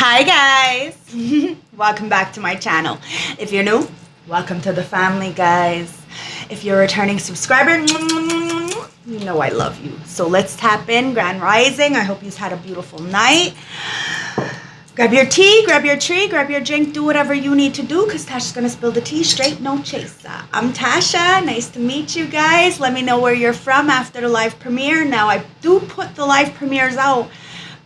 Hi guys! Welcome back to my channel. If you're new, welcome to the family, guys. If you're a returning subscriber, you know I love you. So let's tap in. Grand Rising. I hope you've had a beautiful night. Grab your tea, grab your tree, grab your drink, do whatever you need to do because Tasha's going to spill the tea straight, no chaser. I'm Tasha. Nice to meet you guys. Let me know where you're from after the live premiere. Now, I do put the live premieres out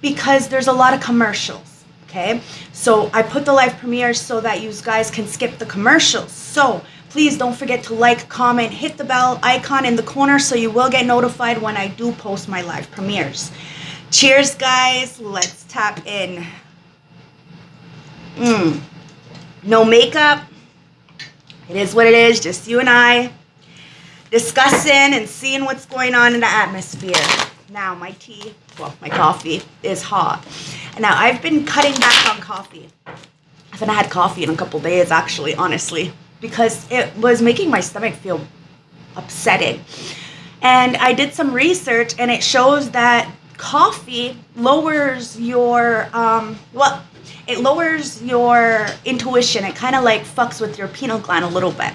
because there's a lot of commercials, okay? So I put the live premieres so that you guys can skip the commercials. So please don't forget to like, comment, hit the bell icon in the corner so you will get notified when I do post my live premieres. Cheers, guys. Let's tap in. No makeup. It is what it is, just you and I discussing and seeing what's going on in the atmosphere. Now my tea, well, my coffee is hot. And now I've been cutting back on coffee. I haven't had coffee in a couple days, actually, honestly, because it was making my stomach feel upsetting. And I did some research and it shows that coffee lowers your, it lowers your intuition. It kind of like fucks with your pineal gland a little bit.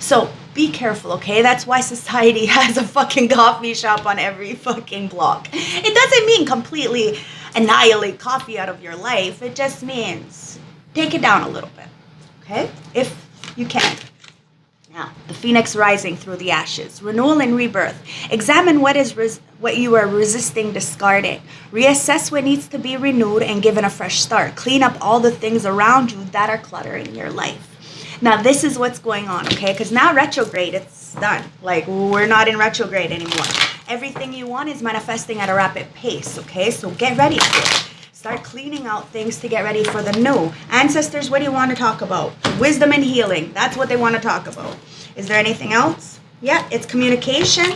So be careful, okay? That's why society has a fucking coffee shop on every fucking block. It doesn't mean completely annihilate coffee out of your life. It just means take it down a little bit, okay? If you can. Now, the phoenix rising through the ashes. Renewal and rebirth. Examine what you are resisting discarding. Reassess what needs to be renewed and given a fresh start. Clean up all the things around you that are cluttering your life. Now, this is what's going on, okay? Because now retrograde, it's done. Like, we're not in retrograde anymore. Everything you want is manifesting at a rapid pace, okay? So get ready for it. Start cleaning out things to get ready for the new. Ancestors, what do you want to talk about? Wisdom and healing. That's what they want to talk about. Is there anything else? Yeah, it's communication,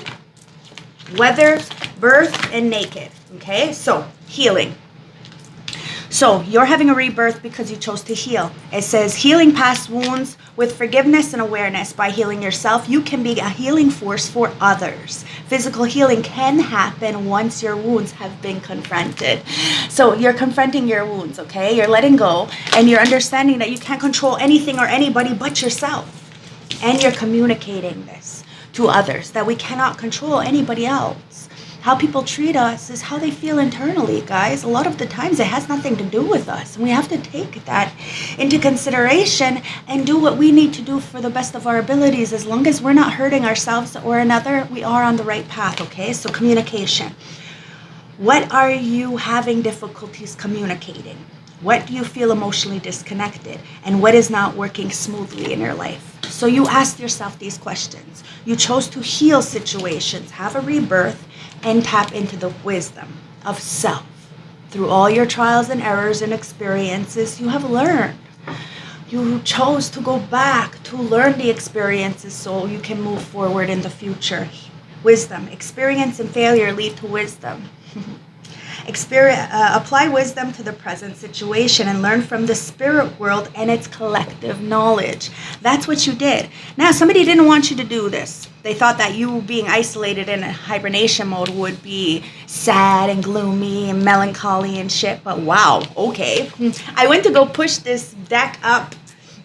weather, birth, and naked. Okay, so healing. So you're having a rebirth because you chose to heal. It says healing past wounds with forgiveness and awareness. By healing yourself, you can be a healing force for others. Physical healing can happen once your wounds have been confronted. So you're confronting your wounds, okay? You're letting go and you're understanding that you can't control anything or anybody but yourself. And you're communicating this to others, that we cannot control anybody else. How people treat us is how they feel internally, guys. A lot of the times it has nothing to do with us. And we have to take that into consideration and do what we need to do for the best of our abilities. As long as we're not hurting ourselves or another, we are on the right path, okay? So communication. What are you having difficulties communicating? What do you feel emotionally disconnected? And what is not working smoothly in your life? So you asked yourself these questions. You chose to heal situations, have a rebirth, and tap into the wisdom of self. Through all your trials and errors and experiences, you have learned. You chose to go back to learn the experiences so you can move forward in the future. Wisdom. Experience and failure lead to wisdom. Apply wisdom to the present situation and learn from the spirit world and its collective knowledge. That's what you did. Now, somebody didn't want you to do this. They thought that you being isolated in a hibernation mode would be sad and gloomy and melancholy and shit. But wow, okay. I went to go push this deck up,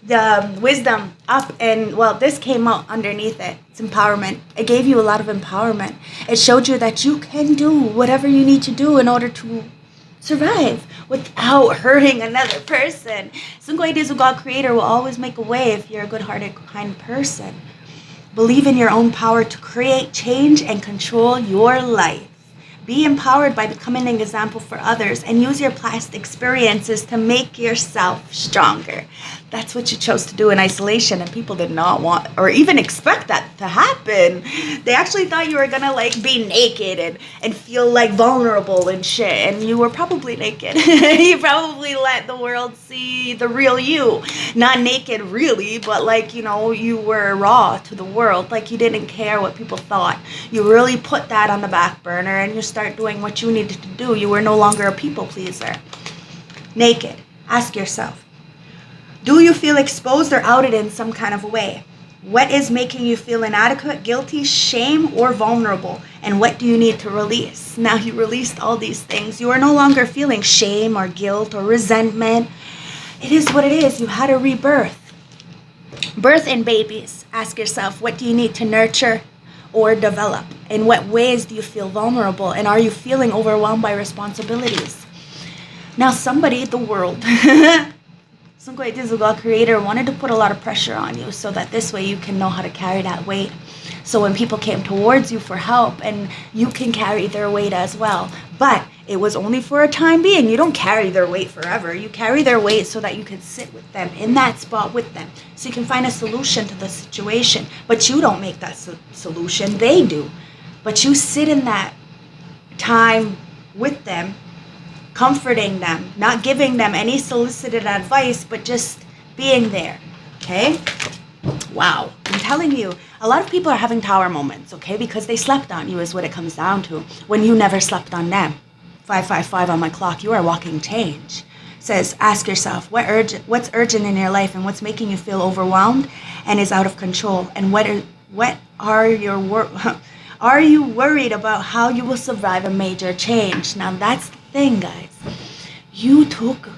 the wisdom up, and well, this came out underneath it. It's empowerment. It gave you a lot of empowerment. It showed you that you can do whatever you need to do in order to survive without hurting another person. Sungwai God Creator will always make a way if you're a good-hearted, kind person. Believe in your own power to create change and control your life. Be empowered by becoming an example for others and use your past experiences to make yourself stronger. That's what you chose to do in isolation, and people did not want or even expect that to happen. They actually thought you were gonna like be naked and feel like vulnerable and shit, and you were probably naked. You probably let the world see the real you. Not naked really, but like, you know, you were raw to the world. Like you didn't care what people thought. You really put that on the back burner and you start doing what you needed to do. You were no longer a people pleaser. Naked. Ask yourself, do you feel exposed or outed in some kind of a way? What is making you feel inadequate, guilty, shame, or vulnerable? And what do you need to release? Now you released all these things. You are no longer feeling shame or guilt or resentment. It is what it is. You had a rebirth. Birth and babies. Ask yourself, what do you need to nurture or develop? In what ways do you feel vulnerable? And are you feeling overwhelmed by responsibilities? Now somebody, the world, creator wanted to put a lot of pressure on you so that this way you can know how to carry that weight. So when people came towards you for help, and you can carry their weight as well. But it was only for a time being. You don't carry their weight forever. You carry their weight so that you can sit with them in that spot with them. So you can find a solution to the situation. But you don't make that solution. They do. But you sit in that time with them, comforting them, not giving them any solicited advice, but just being there. Okay? Wow. I'm telling you, a lot of people are having tower moments, okay? Because they slept on you is what it comes down to, when you never slept on them. 555 on my clock. You are walking change. Says, ask yourself, what's urgent in your life and what's making you feel overwhelmed and is out of control? And are you worried about how you will survive a major change? Now that's the thing, guys. You took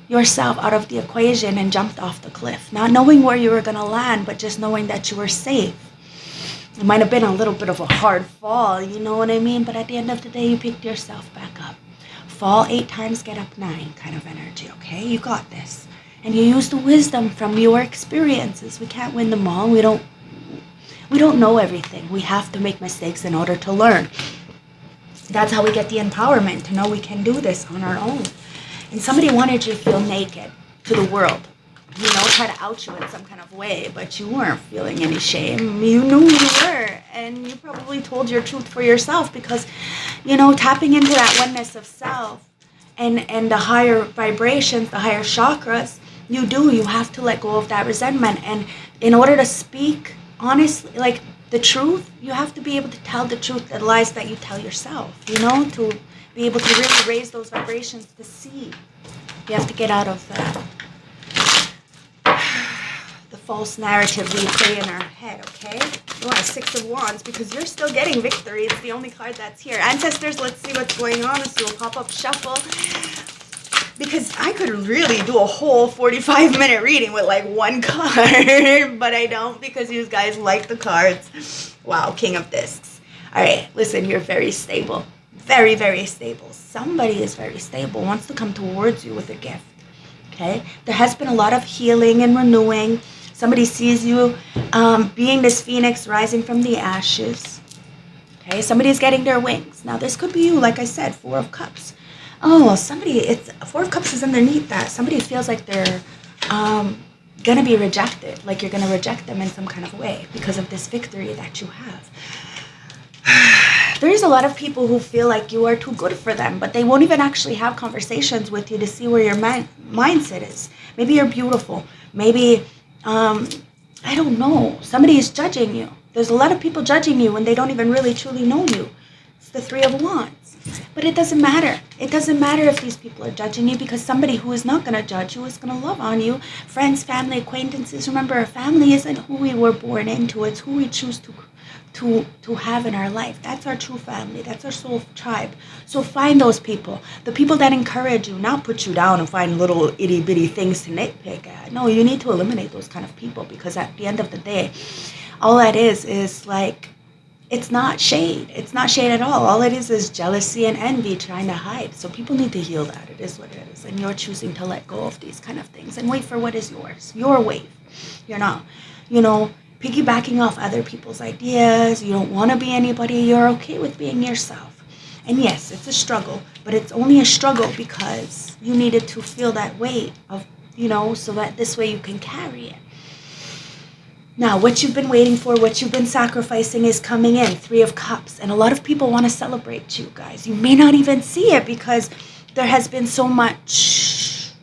yourself out of the equation and jumped off the cliff, not knowing where you were going to land, but just knowing that you were safe. It might have been a little bit of a hard fall, you know what I mean? But at the end of the day, you picked yourself back up. Fall 8 times, get up 9 kind of energy, okay? You got this. And you use the wisdom from your experiences. We can't win them all. We don't know everything. We have to make mistakes in order to learn. That's how we get the empowerment to know we can do this on our own. And somebody wanted you to feel naked to the world. You know, try to out you in some kind of way, but you weren't feeling any shame. You knew you were, and you probably told your truth for yourself because, you know, tapping into that oneness of self and the higher vibrations, the higher chakras, you have to let go of that resentment. And in order to speak honestly, like the truth, you have to be able to tell the truth, the lies that you tell yourself, you know, to be able to really raise those vibrations to see. You have to get out of the false narrative we play in our head, okay? You want a 6 of Wands because you're still getting victory. It's the only card that's here. Ancestors, let's see what's going on. Let's do a pop-up shuffle. Because I could really do a whole 45-minute reading with like one card, but I don't because you guys like the cards. Wow, King of Discs. All right, listen, you're very stable. Very, very stable. Somebody is very stable, wants to come towards you with a gift. Okay? There has been a lot of healing and renewing. Somebody sees you being this phoenix rising from the ashes. Okay? Somebody's getting their wings. Now, this could be you, like I said, 4 of Cups. Oh, it's 4 of Cups is underneath that. Somebody feels like they're going to be rejected, like you're going to reject them in some kind of way because of this victory that you have. There's a lot of people who feel like you are too good for them, but they won't even actually have conversations with you to see where your mindset is. Maybe you're beautiful. Maybe, I don't know. Somebody is judging you. There's a lot of people judging you when they don't even really truly know you. It's the 3 of Wands. But it doesn't matter. It doesn't matter if these people are judging you because somebody who is not going to judge you is going to love on you. Friends, family, acquaintances. Remember, a family isn't who we were born into. It's who we choose to have in our life. That's our true family. That's our soul tribe. So find those people. The people that encourage you, not put you down and find little itty bitty things to nitpick at. No, you need to eliminate those kind of people because at the end of the day, all that is like, it's not shade. It's not shade at all. All it is jealousy and envy trying to hide. So people need to heal that. It is what it is. And you're choosing to let go of these kind of things and wait for what is yours. Your wave. You're not, piggybacking off other people's ideas. You don't want to be anybody. You're okay with being yourself. And yes, it's a struggle, but it's only a struggle because you needed to feel that weight of, so that this way you can carry it. Now, what you've been waiting for, what you've been sacrificing is coming in. 3 of Cups. And a lot of people want to celebrate you guys. You may not even see it because there has been so much,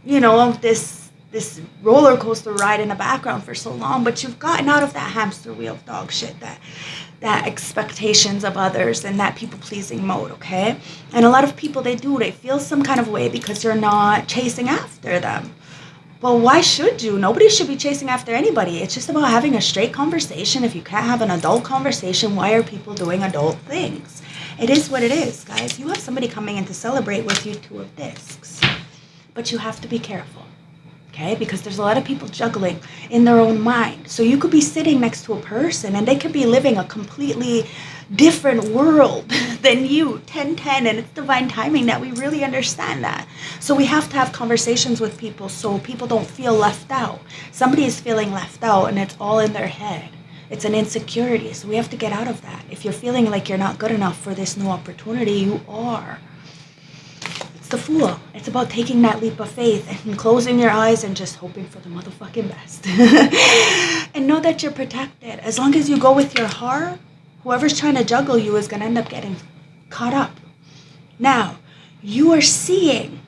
this roller coaster ride in the background for so long, but you've gotten out of that hamster wheel of dog shit, that expectations of others and that people-pleasing mode, okay? And a lot of people, they feel some kind of way because you're not chasing after them. Well, why should you? Nobody should be chasing after anybody. It's just about having a straight conversation. If you can't have an adult conversation, why are people doing adult things? It is what it is, guys. You have somebody coming in to celebrate with you 2 of discs. But you have to be careful, okay? Because there's a lot of people juggling in their own mind. So you could be sitting next to a person and they could be living a completely different world than you, 10-10, and it's divine timing that we really understand that. So we have to have conversations with people so people don't feel left out. Somebody is feeling left out and it's all in their head. It's an insecurity, so we have to get out of that. If you're feeling like you're not good enough for this new opportunity, you are. It's the Fool. It's about taking that leap of faith and closing your eyes and just hoping for the motherfucking best. And know that you're protected. As long as you go with your heart, whoever's trying to juggle you is going to end up getting caught up. Now, you are seeing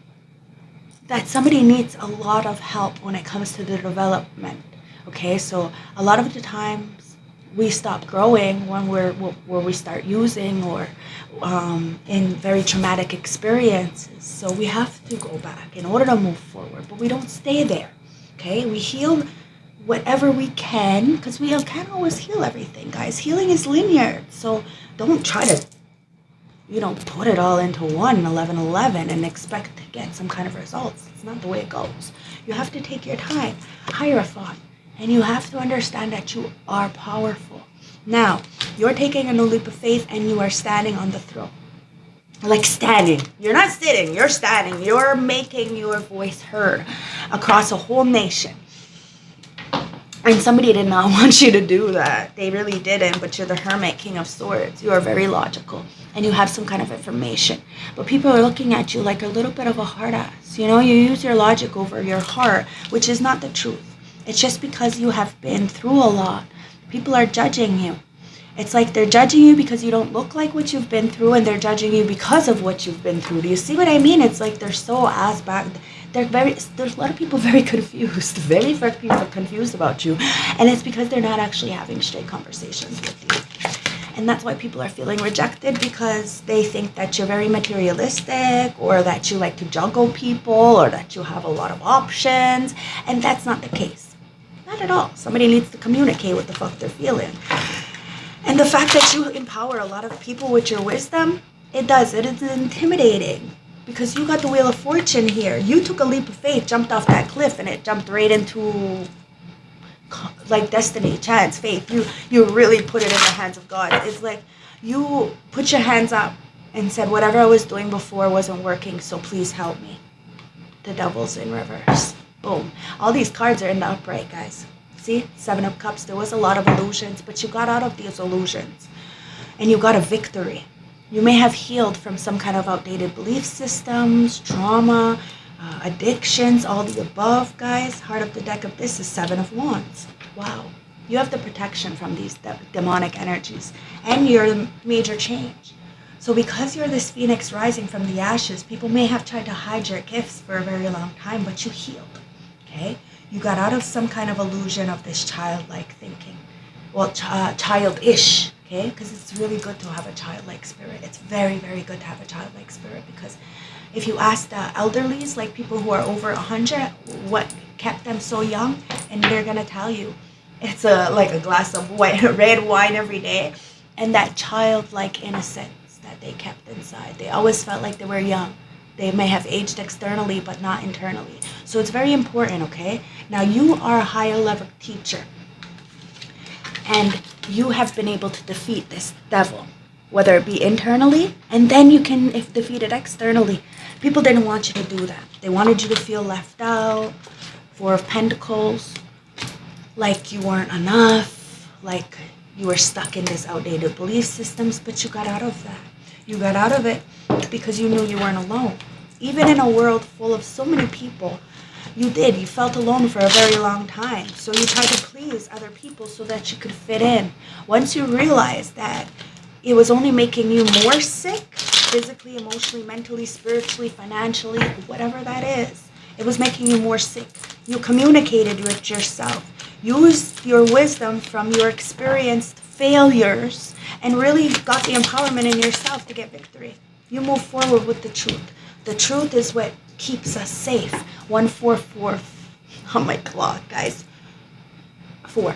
that somebody needs a lot of help when it comes to the development. Okay, so a lot of the times we stop growing when we start using or in very traumatic experiences. So we have to go back in order to move forward, but we don't stay there. Okay, we heal whatever we can, because we can't always heal everything, guys. Healing is linear, so don't try to, put it all into 11 and expect to get some kind of results. It's not the way it goes. You have to take your time, hierophant, and you have to understand that you are powerful. Now, you're taking a new leap of faith and you are standing on the throne. Like standing. You're not sitting, you're standing. You're making your voice heard across a whole nation. And somebody did not want you to do that. They really didn't, but you're the Hermit, King of Swords. You are very logical, and you have some kind of information. But people are looking at you like a little bit of a hard ass. You use your logic over your heart, which is not the truth. It's just because you have been through a lot. People are judging you. It's like they're judging you because you don't look like what you've been through, and they're judging you because of what you've been through. Do you see what I mean? It's like they're so ass back. There's a lot of people very confused. Very few people are confused about you. And it's because they're not actually having straight conversations with you. And that's why people are feeling rejected, because they think that you're very materialistic, or that you like to juggle people, or that you have a lot of options. And that's not the case. Not at all. Somebody needs to communicate what the fuck they're feeling. And the fact that you empower a lot of people with your wisdom, it is intimidating. Because you got the Wheel of Fortune here. You took a leap of faith, jumped off that cliff, and it jumped right into like destiny, chance, faith. You really put it in the hands of God. It's like you put your hands up and said, whatever I was doing before wasn't working, so please help me. The Devil's in reverse. Boom. All these cards are in the upright, guys. See? 7 of Cups. There was a lot of illusions, but you got out of these illusions. And you got a victory. You may have healed from some kind of outdated belief systems, trauma, addictions, all the above, guys. Heart of the deck of this is 7 of Wands. Wow. You have the protection from these demonic energies. And you're the major change. So because you're this phoenix rising from the ashes, people may have tried to hide your gifts for a very long time, but you healed. Okay? You got out of some kind of illusion of this childlike thinking. Well, childish. Okay, because it's really good to have a childlike spirit. It's very, very good to have a childlike spirit, because if you ask the elderlies, like people who are over 100, what kept them so young, and they're going to tell you it's like a glass of red wine every day, and that childlike innocence that they kept inside. They always felt like they were young. They may have aged externally, but not internally. So it's very important, okay? Now, you are a higher level teacher. And you have been able to defeat this devil, whether it be internally, and then you can defeat it externally. People didn't want you to do that. They wanted you to feel left out, 4 of Pentacles, like you weren't enough, like you were stuck in this outdated belief systems, but you got out of that. You got out of it because you knew you weren't alone. Even in a world full of so many people, you felt alone for a very long time. So you tried to please other people so that you could fit in. Once you realized that it was only making you more sick, physically, emotionally, mentally, spiritually, financially, whatever that is, it was making you more sick. You communicated with yourself. Used your wisdom from your experienced failures and really got the empowerment in yourself to get victory. You move forward with the truth. The truth is what keeps us safe. 144 on my clock, guys. 4.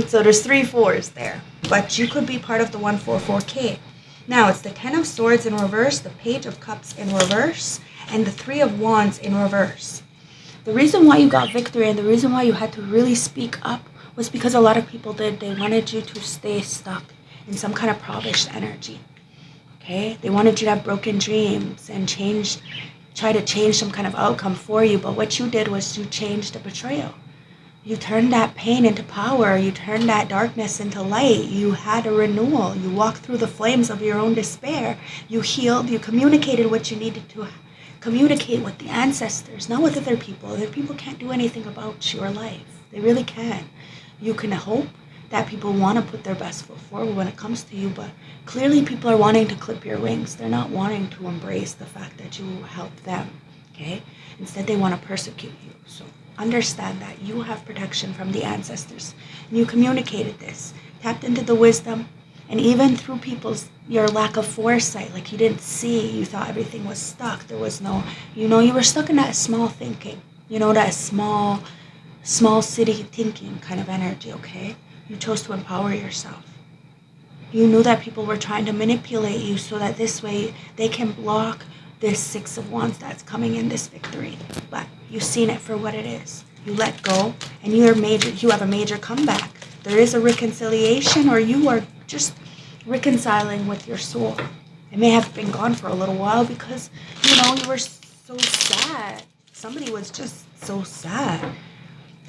So there's 3 4s there. But you could be part of the 144K. Now, it's the 10 of Swords in reverse, the Page of Cups in reverse, and the 3 of Wands in reverse. The reason why you got victory and the reason why you had to really speak up was because a lot of people did. They wanted you to stay stuck in some kind of provish energy. Okay? They wanted you to have broken dreams and try to change some kind of outcome for you. But what you did was you changed the betrayal. You turned that pain into power. You turned that darkness into light. You had a renewal. You walked through the flames of your own despair. You healed. You communicated what you needed to communicate with the ancestors, not with other people. Other people can't do anything about your life. They really can't. You can hope that people want to put their best foot forward when it comes to you, but clearly people are wanting to clip your wings. They're not wanting to embrace the fact that you helped them, okay? Instead, they want to persecute you. So understand that you have protection from the ancestors. And you communicated this, tapped into the wisdom, and even through your lack of foresight, like you didn't see, you thought everything was stuck. There was no, you were stuck in that small thinking, that small city thinking kind of energy, okay? You chose to empower yourself. You knew that people were trying to manipulate you so that this way they can block this 6 of Wands that's coming in, this victory. But you've seen it for what it is. You let go, and you have a major comeback. There is a reconciliation, or you are just reconciling with your soul. It may have been gone for a little while because, you were so sad. Somebody was just so sad.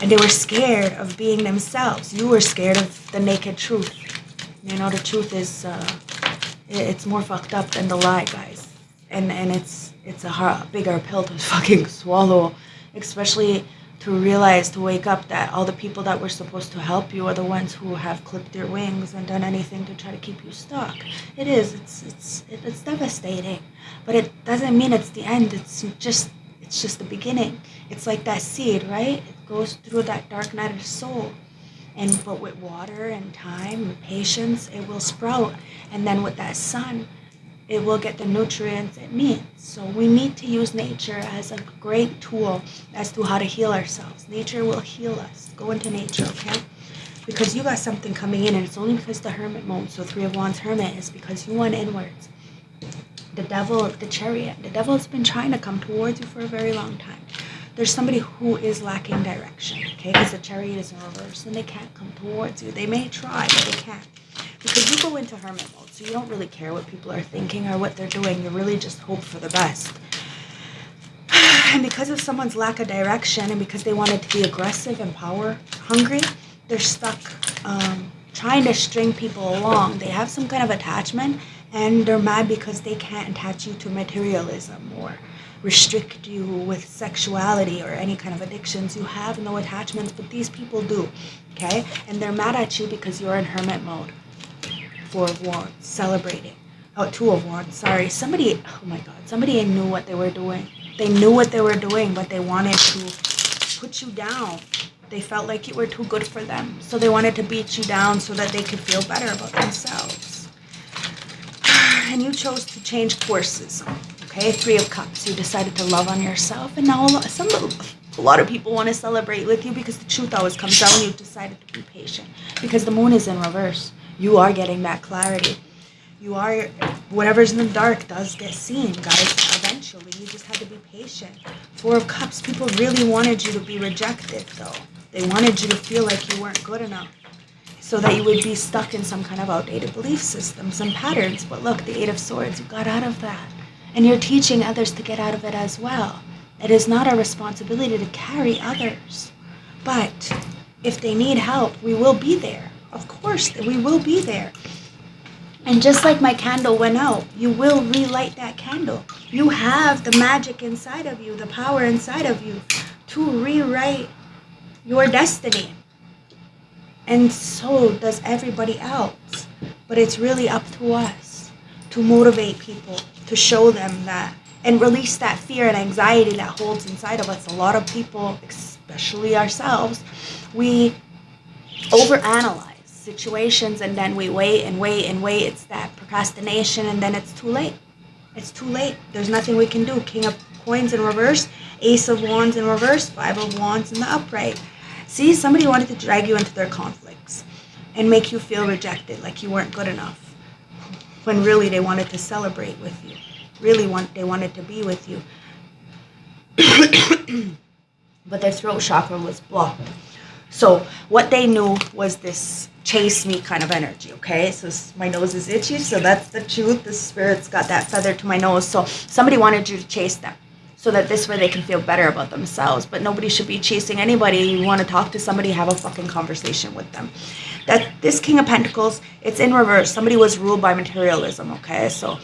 And they were scared of being themselves. You were scared of the naked truth. The truth is, it's more fucked up than the lie, guys. And it's a bigger pill to fucking swallow, especially to realize, to wake up that all the people that were supposed to help you are the ones who have clipped your wings and done anything to try to keep you stuck. It's devastating, but it doesn't mean it's the end. It's just the beginning. It's like that seed, right? It goes through that dark night of the soul, but with water and time and patience, it will sprout, and then with that sun, it will get the nutrients it needs. So we need to use nature as a great tool as to how to heal ourselves. Nature will heal us. Go into nature, okay? Because you got something coming in, and it's only because the Hermit mode, so 3 of Wands Hermit, is because you went inwards. The devil, the Chariot, the devil has been trying to come towards you for a very long time. There's somebody who is lacking direction, okay? Because the Chariot is in reverse, and they can't come towards you. They may try, but they can't. Because you go into Hermit mode, so you don't really care what people are thinking or what they're doing. You really just hope for the best. And because of someone's lack of direction, and because they wanted to be aggressive and power hungry, they're stuck trying to string people along. They have some kind of attachment, and they're mad because they can't attach you to materialism or restrict you with sexuality or any kind of addictions. You have no attachments, but these people do, okay? And they're mad at you because you're in Hermit mode. 4 of Wands, celebrating. 2 of Wands, sorry. Somebody knew what they were doing. They knew what they were doing, but they wanted to put you down. They felt like you were too good for them. So they wanted to beat you down so that they could feel better about themselves. And you chose to change courses. Okay, 3 of Cups. You decided to love on yourself. And now a lot of people want to celebrate with you because the truth always comes out, and you decided to be patient. Because the moon is in reverse. You are getting that clarity. Whatever's in the dark does get seen, guys. Eventually, you just had to be patient. 4 of Cups. People really wanted you to be rejected, though. They wanted you to feel like you weren't good enough, so that you would be stuck in some kind of outdated belief system, some patterns. But look, the 8 of Swords, you got out of that. And you're teaching others to get out of it as well. It is not our responsibility to carry others. But if they need help, we will be there. Of course, we will be there. And just like my candle went out, you will relight that candle. You have the magic inside of you, the power inside of you to rewrite your destiny. And so does everybody else. But it's really up to us to motivate people, to show them that, and release that fear and anxiety that holds inside of us. A lot of people, especially ourselves, we overanalyze situations, and then we wait and wait and wait. It's that procrastination, and then it's too late. It's too late. There's nothing we can do. King of Coins in reverse, Ace of Wands in reverse, Five of Wands in the upright. See, somebody wanted to drag you into their conflicts and make you feel rejected, like you weren't good enough, when really they wanted to celebrate with you. They wanted to be with you. But their throat chakra was blocked. So what they knew was this chase me kind of energy, okay? So my nose is itchy, so that's the truth. The spirit's got that feather to my nose. So somebody wanted you to chase them so that this way they can feel better about themselves. But nobody should be chasing anybody. You want to talk to somebody, have a fucking conversation with them. That this King of Pentacles, it's in reverse. Somebody was ruled by materialism, okay? So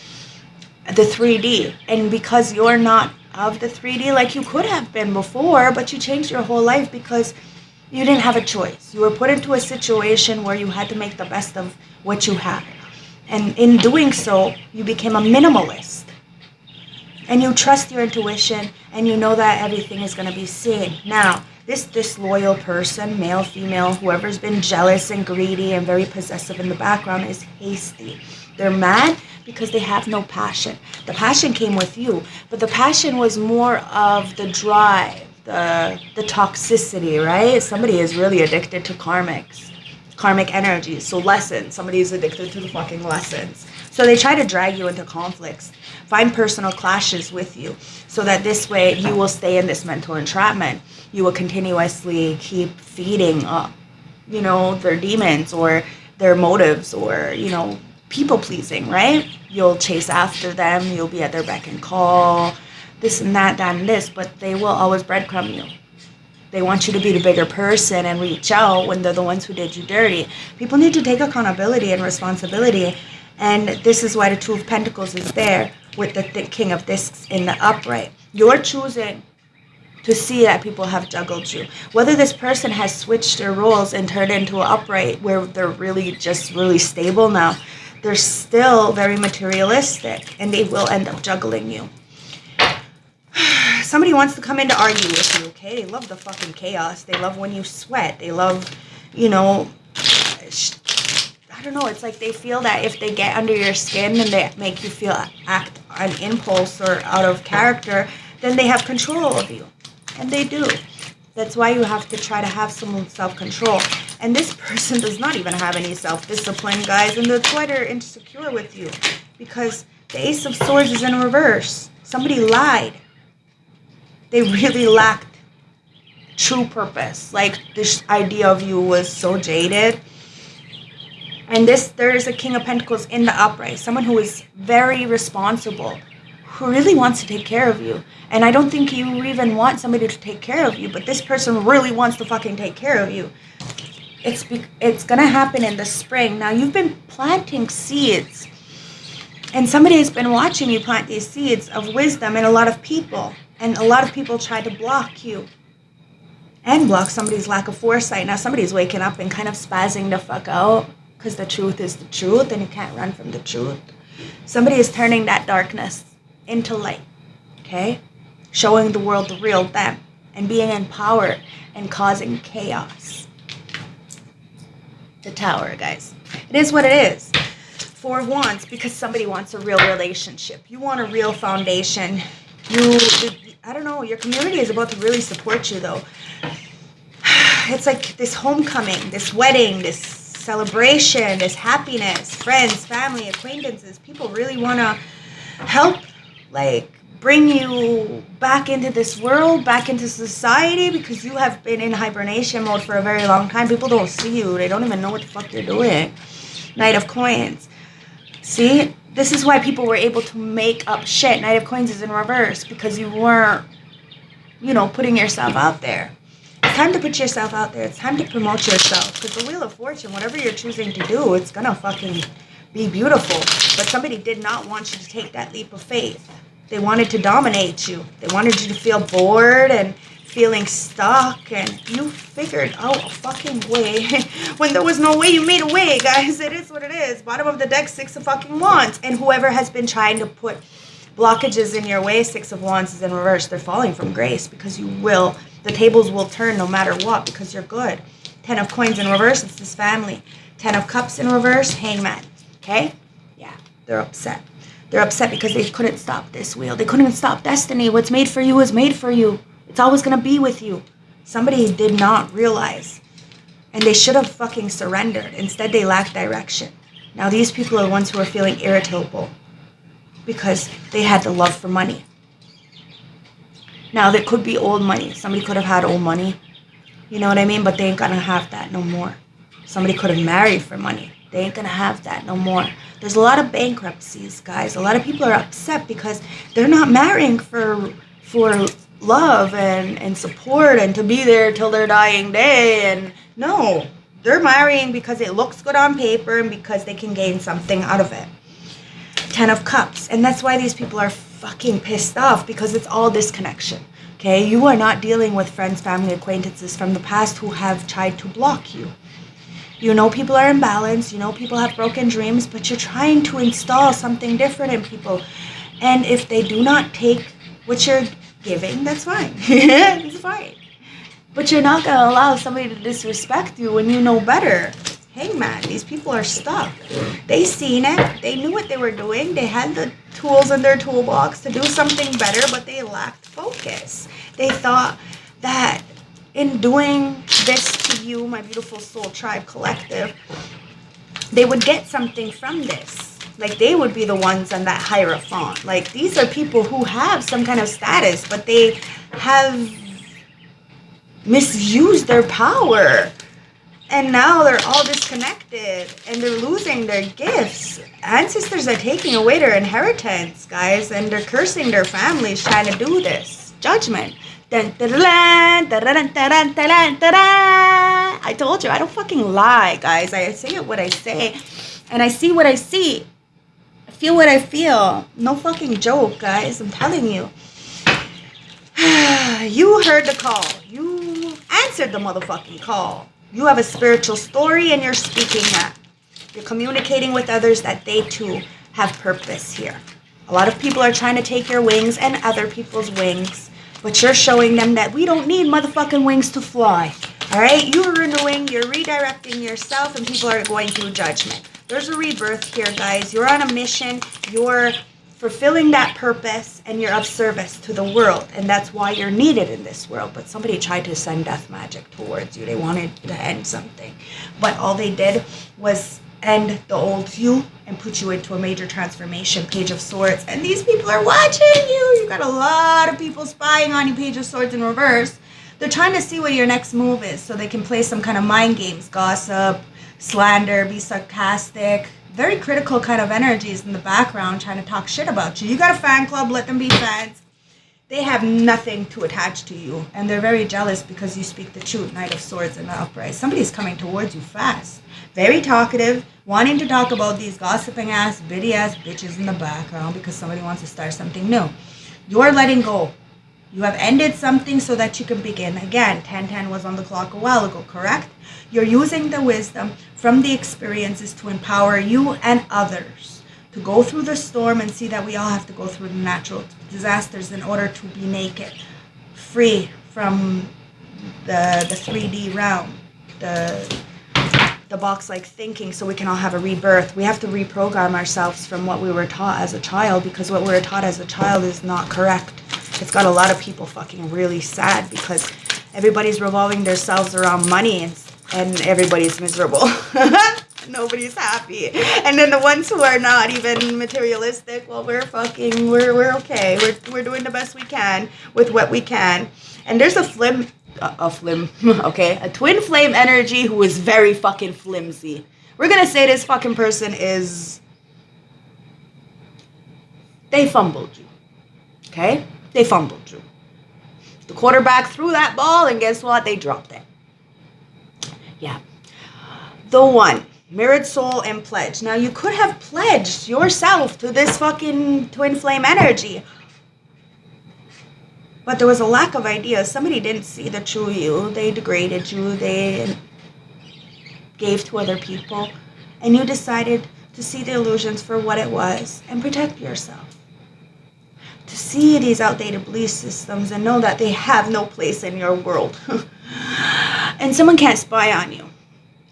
the 3D. And because you're not of the 3D like you could have been before, but you changed your whole life because you didn't have a choice. You were put into a situation where you had to make the best of what you had. And in doing so, you became a minimalist. And you trust your intuition, and you know that everything is going to be seen. Now, this disloyal person, male, female, whoever's been jealous and greedy and very possessive in the background is hasty. They're mad because they have no passion. The passion came with you, but the passion was more of the drive, the toxicity, right? Somebody is really addicted to karmic energies. So lessons. Somebody is addicted to the fucking lessons. So they try to drag you into conflicts, find personal clashes with you, so that this way you will stay in this mental entrapment. You will continuously keep feeding up, their demons or their motives or, people pleasing, right? You'll chase after them. You'll be at their beck and call, this and that and this, but they will always breadcrumb you. They want you to be the bigger person and reach out when they're the ones who did you dirty. People need to take accountability and responsibility, and this is why the Two of Pentacles is there with the King of Discs in the upright. You're choosing to see that people have juggled you. Whether this person has switched their roles and turned into an upright where they're really stable now, they're still very materialistic, and they will end up juggling you. Somebody wants to come in to argue with you, okay? They love the fucking chaos. They love when you sweat. They love, I don't know. It's like they feel that if they get under your skin and they make you feel act on impulse or out of character, then they have control of you. And they do. That's why you have to try to have some self-control. And this person does not even have any self-discipline, guys. And that's why they're insecure with you. Because the Ace of Swords is in reverse. Somebody lied. They really lacked true purpose. Like, this idea of you was so jaded. And there is a King of Pentacles in the upright. Someone who is very responsible, who really wants to take care of you. And I don't think you even want somebody to take care of you, but this person really wants to fucking take care of you. It's going to happen in the spring. Now, you've been planting seeds, and somebody has been watching you plant these seeds of wisdom in a lot of people. And a lot of people try to block you and block somebody's lack of foresight. Now, somebody's waking up and kind of spazzing the fuck out because the truth is the truth and you can't run from the truth. Somebody is turning that darkness into light, okay? Showing the world the real them and being empowered and causing chaos. The Tower, guys. It is what it is. Four of Wands, because somebody wants a real relationship. You want a real foundation. I don't know, your community is about to really support you, though. It's like this homecoming, this wedding, this celebration, this happiness, friends, family, acquaintances. People really want to help, bring you back into this world, back into society, because you have been in hibernation mode for a very long time. People don't see you. They don't even know what the fuck you're doing. Knight of Coins. See? This is why people were able to make up shit. Knight of Coins is in reverse because you weren't, putting yourself out there. It's time to put yourself out there. It's time to promote yourself. Because the Wheel of Fortune, whatever you're choosing to do, it's going to fucking be beautiful. But somebody did not want you to take that leap of faith. They wanted to dominate you. They wanted you to feel bored and feeling stuck, and you figured out a fucking way. When there was no way, you made a way, guys. It is what it is. Bottom of the deck, Six of fucking Wands. And whoever has been trying to put blockages in your way, Six of Wands is in reverse. They're falling from grace because the tables will turn no matter what because you're good. 10 of Coins in reverse, it's this family. 10 of Cups in reverse, Hangman. Okay? Yeah, they're upset. They're upset because they couldn't stop this wheel. They couldn't stop destiny. What's made for you is made for you. It's always going to be with you. Somebody did not realize. And they should have fucking surrendered. Instead, they lacked direction. Now, these people are the ones who are feeling irritable because they had the love for money. Now, there could be old money. Somebody could have had old money. You know what I mean? But they ain't gonna have that no more. Somebody could have married for money. They ain't gonna have that no more. There's a lot of bankruptcies, guys. A lot of people are upset because they're not marrying for love and support and to be there till their dying day. And no, they're marrying because it looks good on paper and because they can gain something out of it. 10 of Cups. And that's why these people are fucking pissed off, because it's all disconnection. Okay? You are not dealing with friends, family, acquaintances from the past who have tried to block you. You know people are imbalanced. You know people have broken dreams, but you're trying to install something different in people. And if they do not take what you're giving, that's fine. It's fine. But you're not going to allow somebody to disrespect you when you know better. Hangman, these people are stuck. They seen it. They knew what they were doing. They had the tools in their toolbox to do something better, but they lacked focus. They thought that in doing this to you, my beautiful soul tribe collective, they would get something from this. Like they would be the ones on that hierophant. Like these are people who have some kind of status, but they have misused their power. And now they're all disconnected and they're losing their gifts. Ancestors are taking away their inheritance, guys, and they're cursing their families trying to do this. Judgment. I told you, I don't fucking lie, guys. I say it what I say. And I see what I see. I feel what I feel. No fucking joke, guys. I'm telling you. You heard the call. You answered the motherfucking call. You have a spiritual story and you're speaking that. You're communicating with others that they too have purpose here. A lot of people are trying to take your wings and other people's wings, but you're showing them that we don't need motherfucking wings to fly. All right? You're renewing, you're redirecting yourself, and people are going through judgment. There's a rebirth here, guys. You're on a mission. You're fulfilling that purpose, and you're of service to the world, and that's why you're needed in this world. But somebody tried to send death magic towards you. They wanted to end something, but all they did was end the old you and put you into a major transformation. Page of Swords, and these people are watching you. You got a lot of people spying on you. Page of Swords in reverse. They're trying to see what your next move is so they can play some kind of mind games, gossip, slander, be sarcastic. Very critical kind of energies in the background trying to talk shit about you. You got a fan club, let them be fans. They have nothing to attach to you. And they're very jealous because you speak the truth. Knight of Swords in the upright. Somebody's coming towards you fast. Very talkative, wanting to talk about these gossiping ass, bitty ass bitches in the background because somebody wants to start something new. You're letting go. You have ended something so that you can begin again. 10:10 was on the clock a while ago, correct? You're using the wisdom from the experiences to empower you and others to go through the storm and see that we all have to go through the natural disasters in order to be naked, free from the 3D realm, the box-like thinking, so we can all have a rebirth. We have to reprogram ourselves from what we were taught as a child, because what we were taught as a child is not correct. It's got a lot of people fucking really sad because everybody's revolving themselves around money and everybody's miserable. Nobody's happy. And then the ones who are not even materialistic, well, we're okay. We're doing the best we can with what we can. And there's a twin flame energy who is very fucking flimsy. We're gonna say this fucking person is, they fumbled you. Okay? They fumbled you. The quarterback threw that ball, and guess what? They dropped it. Yeah. The one. Mirrored soul and pledge. Now, you could have pledged yourself to this fucking twin flame energy. But there was a lack of ideas. Somebody didn't see the true you. They degraded you. They gave to other people. And you decided to see the illusions for what it was and protect yourself. To see these outdated belief systems and know that they have no place in your world. And someone can't spy on you.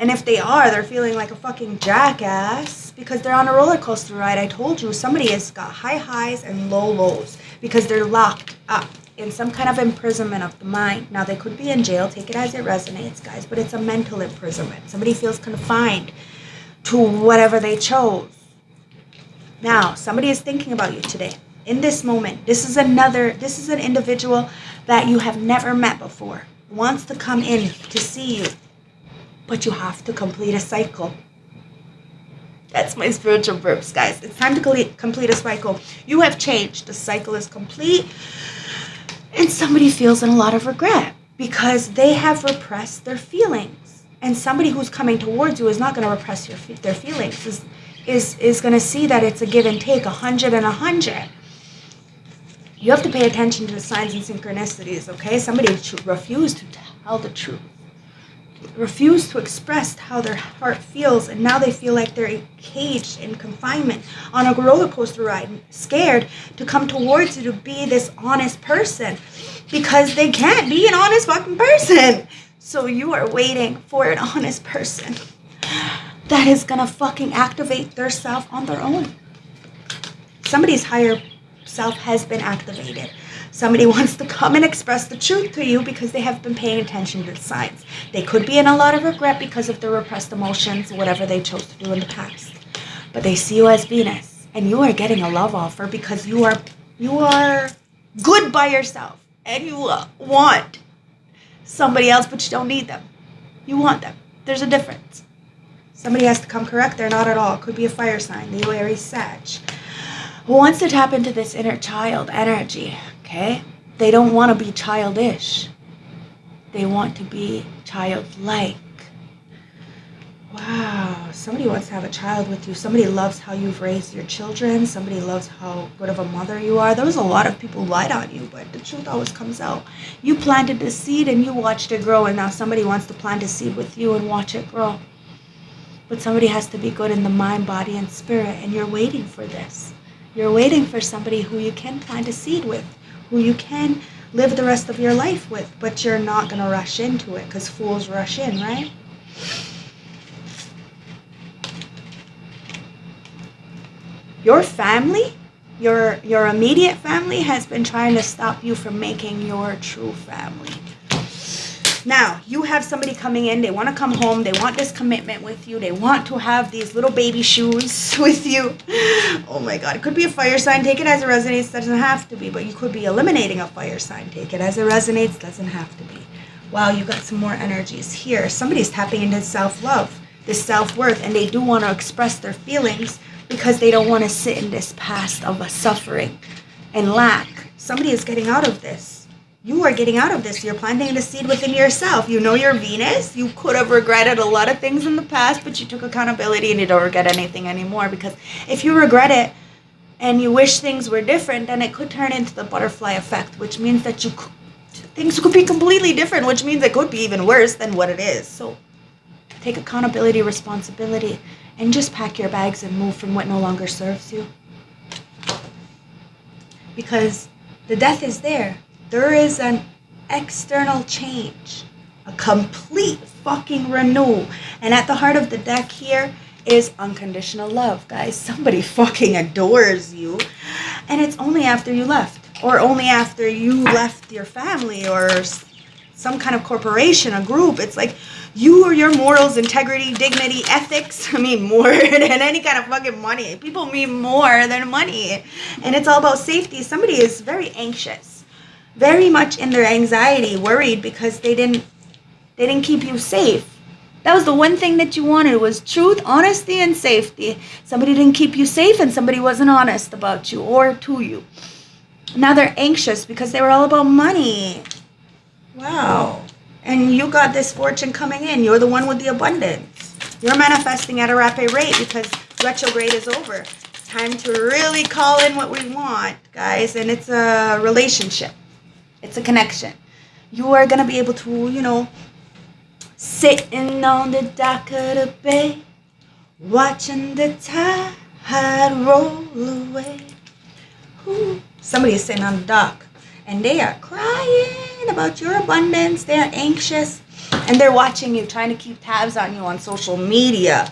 And if they are, they're feeling like a fucking jackass balance because they're on a roller coaster ride. I told you, somebody has got high highs and low lows because they're locked up in some kind of imprisonment of the mind. Now, they could be in jail. Take it as it resonates, guys, but it's a mental imprisonment. Somebody feels confined to whatever they chose. Now, somebody is thinking about you today. In this moment, this is an individual that you have never met before. Wants to come in to see you. But you have to complete a cycle. That's my spiritual verbs, guys. It's time to complete a cycle. You have changed. The cycle is complete. And somebody feels in a lot of regret because they have repressed their feelings. And somebody who's coming towards you is not going to repress their feelings. Is going to see that it's a give and take, 100 and 100. You have to pay attention to the signs and synchronicities, okay? Somebody refused to tell the truth. Refused to express how their heart feels, and now they feel like they're caged in confinement on a roller coaster ride, scared to come towards you to be this honest person because they can't be an honest fucking person. So you are waiting for an honest person that is gonna fucking activate their self on their own. Somebody's higher self has been activated. Somebody wants to come and express the truth to you because they have been paying attention to the signs. They could be in a lot of regret because of their repressed emotions, whatever they chose to do in the past. But they see you as Venus, and you are getting a love offer because you are good by yourself, and you want somebody else, but you don't need them. You want them. There's a difference. Somebody has to come correct. They're not at all. Could be a fire sign, Leo, Aries, Sag. Who wants to tap into this inner child energy, okay? They don't want to be childish. They want to be childlike. Wow, somebody wants to have a child with you. Somebody loves how you've raised your children. Somebody loves how good of a mother you are. There was a lot of people who lied on you, but the truth always comes out. You planted the seed and you watched it grow, and now somebody wants to plant a seed with you and watch it grow. But somebody has to be good in the mind, body, and spirit, and you're waiting for this. You're waiting for somebody who you can plant a seed with, who you can live the rest of your life with, but you're not going to rush into it because fools rush in, right? Your family, your immediate family has been trying to stop you from making your true family. Now, you have somebody coming in, they want to come home, they want this commitment with you, they want to have these little baby shoes with you. Oh my God, it could be a fire sign, take it as it resonates, doesn't have to be, but you could be eliminating a fire sign, take it as it resonates, doesn't have to be. Wow, you got some more energies here. Somebody's tapping into self-love, this self-worth, and they do want to express their feelings because they don't want to sit in this past of a suffering and lack. Somebody is getting out of this. You are getting out of this. You're planting the seed within yourself. You know you're Venus. You could have regretted a lot of things in the past, but you took accountability and you don't regret anything anymore. Because if you regret it and you wish things were different, then it could turn into the butterfly effect, which means that things could be completely different, which means it could be even worse than what it is. So take accountability, responsibility, and just pack your bags and move from what no longer serves you. Because the death is there. There is an external change, a complete fucking renewal. And at the heart of the deck here is unconditional love, guys. Somebody fucking adores you. And it's only after you left, or only after you left your family or some kind of corporation, a group. It's like you or your morals, integrity, dignity, ethics. I mean, more than any kind of fucking money. People mean more than money. And it's all about safety. Somebody is very anxious. Very much in their anxiety, worried because they didn't keep you safe. That was the one thing that you wanted, was truth, honesty, and safety. Somebody didn't keep you safe and somebody wasn't honest about you or to you. Now they're anxious because they were all about money. Wow. And you got this fortune coming in. You're the one with the abundance. You're manifesting at a rapid rate because retrograde is over. It's time to really call in what we want, guys. And it's a relationship. It's a connection. You are going to be able to, sitting on the dock of the bay, watching the tide roll away. Ooh. Somebody is sitting on the dock, and they are crying about your abundance. They are anxious, and they're watching you, trying to keep tabs on you on social media.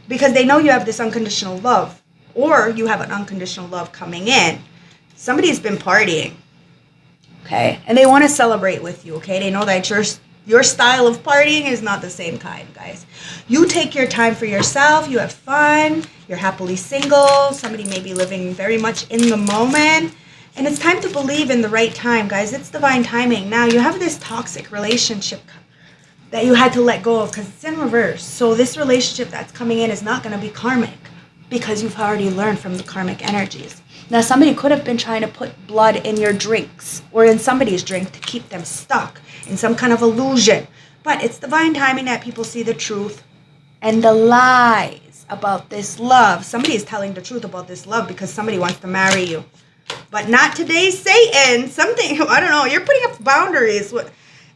because they know you have this unconditional love, or you have an unconditional love coming in. Somebody's been partying, okay? And they want to celebrate with you, okay? They know that your style of partying is not the same kind, guys. You take your time for yourself. You have fun. You're happily single. Somebody may be living very much in the moment. And it's time to believe in the right time, guys. It's divine timing. Now, you have this toxic relationship that you had to let go of because it's in reverse. So this relationship that's coming in is not going to be karmic because you've already learned from the karmic energies. Now, somebody could have been trying to put blood in your drinks or in somebody's drink to keep them stuck in some kind of illusion. But it's divine timing that people see the truth and the lies about this love. Somebody is telling the truth about this love because somebody wants to marry you. But not today, Satan. Something, I don't know, you're putting up boundaries.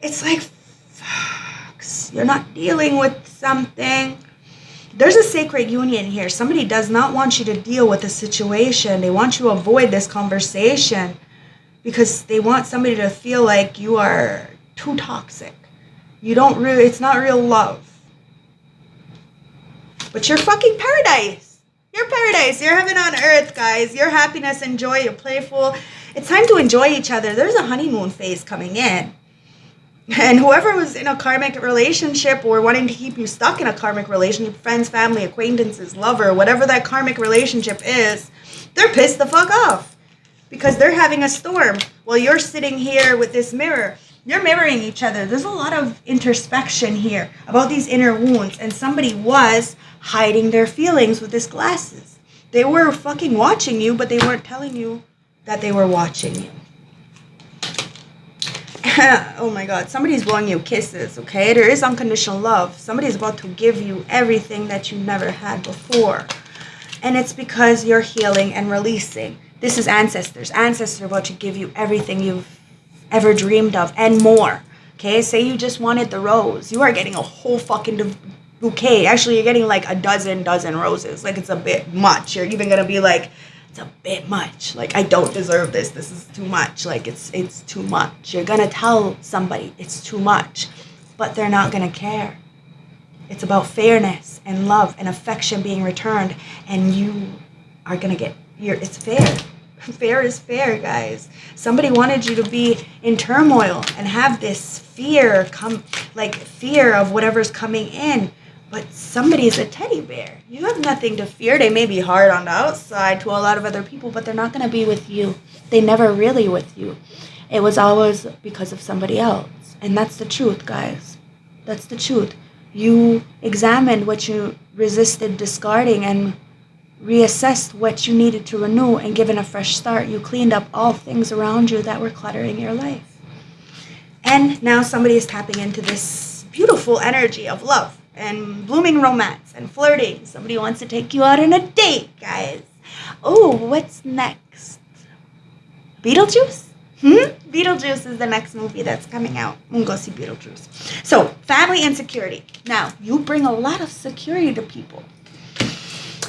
It's like, you're not dealing with something. There's a sacred union here. Somebody does not want you to deal with the situation. They want you to avoid this conversation because they want somebody to feel like you are too toxic. You don't really, it's not real love. But you're fucking paradise. You're paradise. You're heaven on earth, guys. Your happiness and joy. You're playful. It's time to enjoy each other. There's a honeymoon phase coming in. And whoever was in a karmic relationship or wanting to keep you stuck in a karmic relationship, friends, family, acquaintances, lover, whatever that karmic relationship is, they're pissed the fuck off because they're having a storm while you're sitting here with this mirror. You're mirroring each other. There's a lot of introspection here about these inner wounds, and somebody was hiding their feelings with these glasses. They were fucking watching you, but they weren't telling you that they were watching you. Oh my God, somebody's blowing you kisses, okay? There is unconditional love. Somebody's about to give you everything that you never had before. And it's because you're healing and releasing. This is ancestors. Ancestors are about to give you everything you've ever dreamed of and more, okay? Say you just wanted the rose. You are getting a whole fucking bouquet. Actually, you're getting like a dozen roses. Like, it's a bit much. You're even gonna be like, it's a bit much. Like, I don't deserve this. This is too much. Like, it's too much. You're going to tell somebody it's too much, but they're not going to care. It's about fairness and love and affection being returned, and you are going to get it's fair. Fair is fair, guys. Somebody wanted you to be in turmoil and have this fear fear of whatever's coming in. But somebody is a teddy bear. You have nothing to fear. They may be hard on the outside to a lot of other people, but they're not going to be with you. They never really with you. It was always because of somebody else. And that's the truth, guys. That's the truth. You examined what you resisted discarding and reassessed what you needed to renew and given a fresh start. You cleaned up all things around you that were cluttering your life. And now somebody is tapping into this beautiful energy of love and blooming romance and flirting. Somebody wants to take you out on a date, guys. Oh, what's next? Beetlejuice? Beetlejuice is the next movie that's coming out. I'm going to go see Beetlejuice. So, family insecurity. Now, you bring a lot of security to people.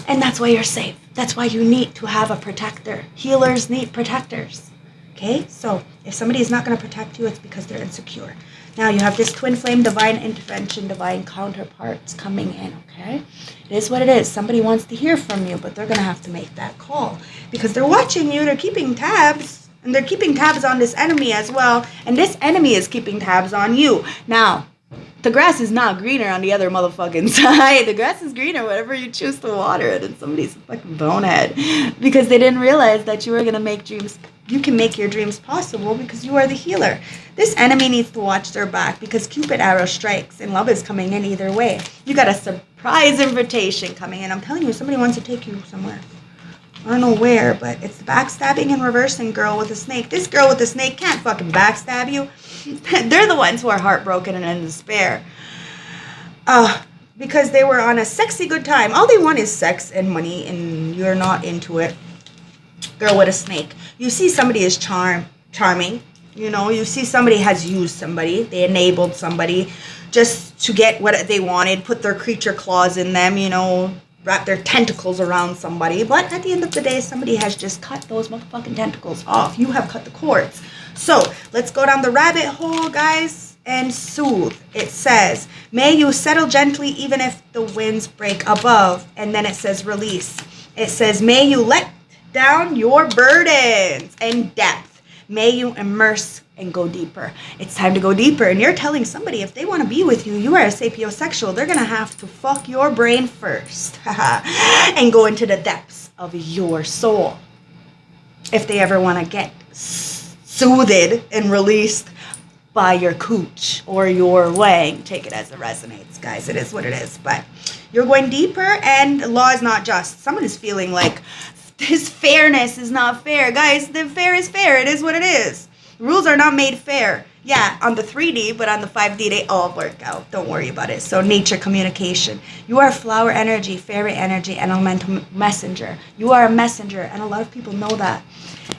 And that's why you're safe. That's why you need to have a protector. Healers need protectors. Okay? So, if somebody is not going to protect you, it's because they're insecure. Now you have this twin flame, divine intervention, divine counterparts coming in, okay? It is what it is. Somebody wants to hear from you, but they're going to have to make that call because they're watching you. They're keeping tabs, and they're keeping tabs on this enemy as well, and this enemy is keeping tabs on you. Now, the grass is not greener on the other motherfucking side. The grass is greener whenever you choose to water it, and somebody's a fucking bonehead because they didn't realize that you were going to make dreams. You can make your dreams possible because you are the healer. This enemy needs to watch their back because Cupid arrow strikes and love is coming in either way. You got a surprise invitation coming in. I'm telling you, somebody wants to take you somewhere. I don't know where, but it's the backstabbing and reversing girl with a snake. This girl with the snake can't fucking backstab you. They're the ones who are heartbroken and in despair. Because they were on a sexy good time. All they want is sex and money, and you're not into it. Girl with a snake. You see somebody is charming. You know, you see somebody has used somebody. They enabled somebody just to get what they wanted. Put their creature claws in them, you know. Wrap their tentacles around somebody. But at the end of the day, somebody has just cut those motherfucking tentacles off. You have cut the cords. So, let's go down the rabbit hole, guys. and soothe. It says, may you settle gently even if the winds break above. And then it says release. It says, may you let down your burdens and depth. May you immerse and go deeper. It's time to go deeper. And you're telling somebody if they want to be with you, you are a sapiosexual, they're going to have to fuck your brain first and go into the depths of your soul. If they ever want to get soothed and released by your cooch or your wang. Take it as it resonates, guys. It is what it is. But you're going deeper, and law is not just. Someone is feeling like this fairness is not fair. Guys, the fair is fair. It is what it is. Rules are not made fair. Yeah, on the 3D, but on the 5D, they all work out. Don't worry about it. So nature communication. You are flower energy, fairy energy, and elemental messenger. You are a messenger, and a lot of people know that.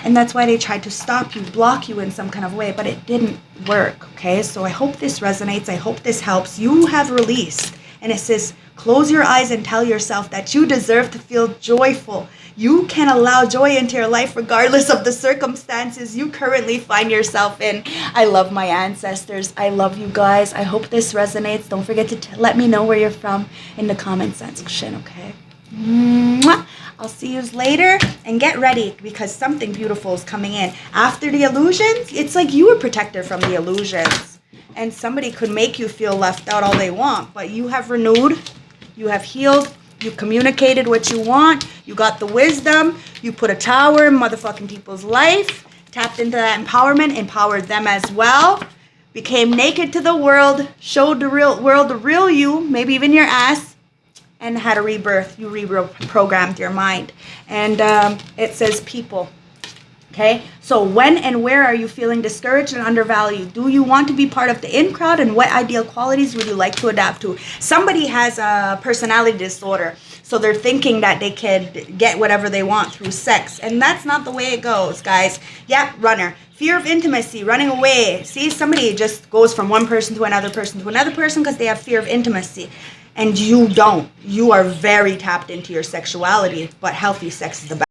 And that's why they tried to stop you, block you in some kind of way, but it didn't work, okay? So I hope this resonates. I hope this helps. You have released. And it says, close your eyes and tell yourself that you deserve to feel joyful. You can allow joy into your life regardless of the circumstances you currently find yourself in. I love my ancestors. I love you guys. I hope this resonates. Don't forget to let me know where you're from in the comment section, okay? Mwah! I'll see you later, and get ready because something beautiful is coming in. After the illusions, it's like you were protected from the illusions. And somebody could make you feel left out all they want, but you have renewed, you have healed, you communicated what you want, you got the wisdom, you put a tower in motherfucking people's life, tapped into that empowerment, empowered them as well, became naked to the world, showed the real world the real you, maybe even your ass, and had a rebirth. You reprogrammed your mind. And it says people. Okay? So when and where are you feeling discouraged and undervalued? Do you want to be part of the in crowd? And what ideal qualities would you like to adapt to? Somebody has a personality disorder. So they're thinking that they could get whatever they want through sex. And that's not the way it goes, guys. Yep, runner. Fear of intimacy, running away. See, somebody just goes from one person to another person because they have fear of intimacy. And you don't. You are very tapped into your sexuality, but healthy sex is the best.